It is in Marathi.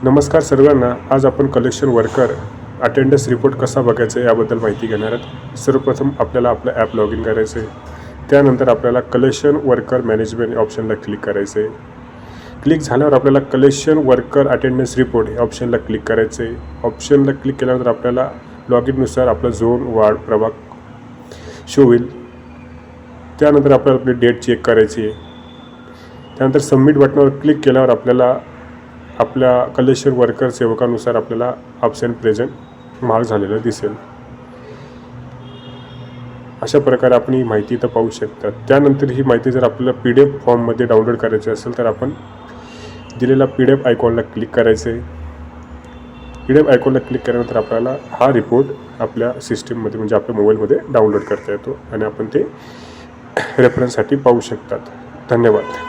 नमस्कार सर्वांना. आज आपण कलेक्शन वर्कर अटेंडन्स रिपोर्ट कसा बघायचा याबद्दल माहिती घेणार आहोत. सर्वप्रथम आपल्याला आपलं ॲप लॉग इन करायचं आहे. त्यानंतर आपल्याला कलेक्शन वर्कर मॅनेजमेंट ऑप्शनला क्लिक करायचं आहे. क्लिक झाल्यावर आपल्याला कलेक्शन वर्कर अटेंडन्स रिपोर्ट या ऑप्शनला क्लिक करायचं आहे. ऑप्शनला क्लिक केल्यानंतर आपल्याला लॉग इननुसार आपला झोन, वार्ड, प्रभाग शो होईल. त्यानंतर आपल्याला आपली डेट चेक करायची आहे. त्यानंतर सबमिट बटनावर क्लिक केल्यावर आपल्याला आपल्या कलेक्शन वर्कर सेवकानुसार आपल्याला ॲब्सेंट प्रेझेंट मार्क झालेलं दिसेल. अशा प्रकारे आपण ही माहिती इथं पाहू शकता. त्यानंतर ही माहिती जर आपल्याला PDF फॉर्ममध्ये डाउनलोड करायची असेल तर आपण दिलेला PDF आयकॉनला क्लिक करायचं आहे. PDF आयकॉनला क्लिक केल्यानंतर आपल्याला हा रिपोर्ट आपल्या सिस्टीममध्ये म्हणजे आपल्या मोबाईलमध्ये डाउनलोड करता येतो आणि आपण ते रेफरन्ससाठी पाहू शकतात. धन्यवाद.